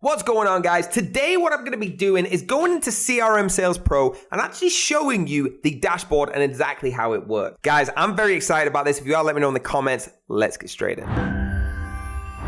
What's going on, guys? Today what I'm going to be doing is going into CRM Sales Pro and actually showing you the dashboard and exactly how it works. Guys, I'm very excited about this. If you are, let me know in the comments. Let's get straight in.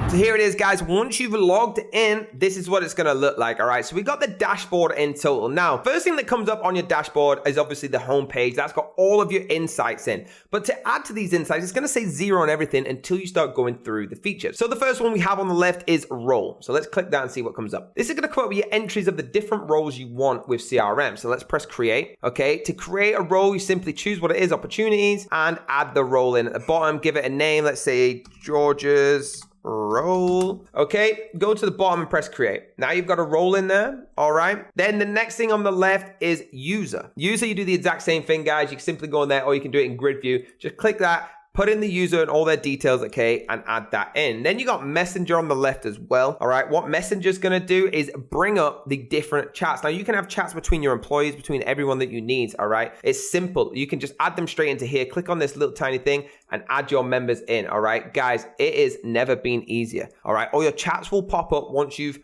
So here it is, guys. Once you've logged in, this is what it's going to look like. All right. So we got the dashboard in total. Now, first thing that comes up on your dashboard is obviously the home page. That's got all of your insights in. But to add to these insights, it's going to say 0 on everything until you start going through the features. So the first one we have on the left is role. So let's click that and see what comes up. This is going to come up with your entries of the different roles you want with CRM. So let's press create. Okay. To create a role, you simply choose what it is, opportunities, and add the role in at the bottom. Give it a name. Let's say George's role. Okay, go to the bottom and press create. Now you've got a role in there. All right. Then the next thing on the left is user. User, you do the exact same thing, guys. You can simply go in there or you can do it in grid view. Just click that. Put in the user and all their details, okay, and add that in. Then you got Messenger on the left as well, all right? What Messenger's gonna do is bring up the different chats. Now, you can have chats between your employees, between everyone that you need, all right? It's simple. You can just add them straight into here. Click on this little tiny thing and add your members in, all right? Guys, it has never been easier, all right? All your chats will pop up once you've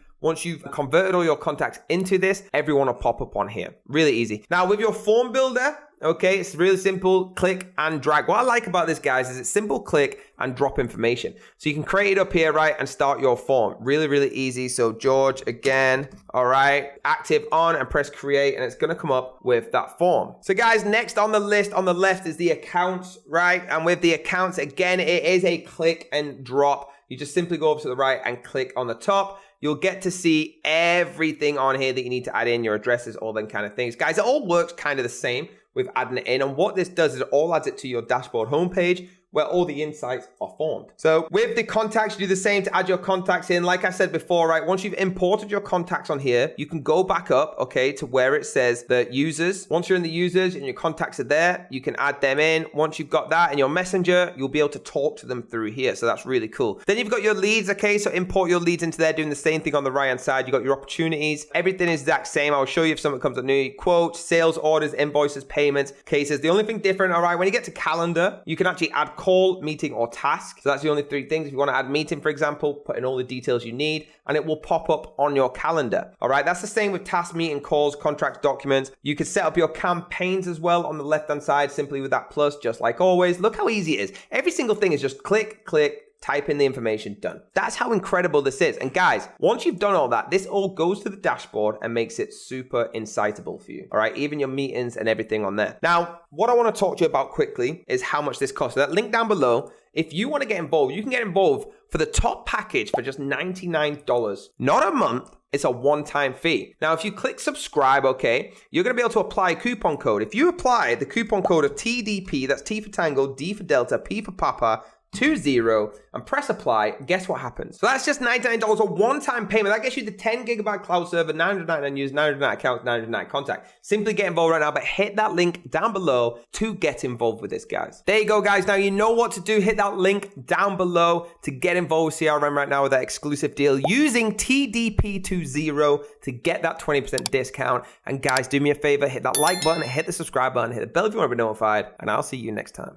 converted all your contacts into this. Everyone will pop up on here. Really easy. Now, with your form builder, okay, it's really simple. Click and drag. What I like about this, guys, is it's simple click and drop information. So you can create it up here, right, and start your form. Really, really easy. So George again, all right, active on and press create, and it's going to come up with that form. So guys, next on the list on the left is the accounts, right? And with the accounts, again, it is a click and drop. You just simply go over to the right and click on the top. You'll get to see everything on here that you need to add in, your addresses, all them kind of things. Guys, it all works kind of the same with adding it in. And what this does is it all adds it to your dashboard homepage where all the insights are formed. So with the contacts, you do the same to add your contacts in. Like I said before, right, once you've imported your contacts on here, you can go back up, okay, to where it says the users. Once you're in the users and your contacts are there, you can add them in. Once you've got that in your messenger, you'll be able to talk to them through here. So that's really cool. Then you've got your leads, okay, so import your leads into there, doing the same thing on the right hand side. You've got your opportunities. Everything is the exact same. I'll show you if something comes up new. Quotes, sales orders, invoices, payments, cases. The only thing different, all right, when you get to calendar, you can actually add call, meeting, or task. So that's the only 3 things. If you want to add meeting, for example, put in all the details you need and it will pop up on your calendar. All right, that's the same with task, meeting, calls, contracts, documents. You can set up your campaigns as well on the left-hand side simply with that plus, just like always. Look how easy it is. Every single thing is just click, click, type in the information, done. That's how incredible this is. And guys, once you've done all that, this all goes to the dashboard and makes it super insightable for you. All right, even your meetings and everything on there. Now, what I want to talk to you about quickly is how much this costs. So that link down below, if you want to get involved, you can get involved for the top package for just $99. Not a month. It's a one-time fee. Now, if you click subscribe, okay, you're going to be able to apply a coupon code. If you apply the coupon code of TDP, that's T for Tango, D for Delta, P for Papa, 20 and press apply, guess what happens? So that's just $99, a one-time payment. That gets you the 10 gigabyte cloud server, 999 users, 999 accounts, 999 contact. Simply get involved right now, but hit that link down below to get involved with this, guys. There you go, guys. Now you know what to do. Hit that link down below to get involved with CRM right now with that exclusive deal using TDP20 to get that 20% discount. And guys, do me a favor, hit that like button, hit the subscribe button, hit the bell if you want to be notified, and I'll see you next time.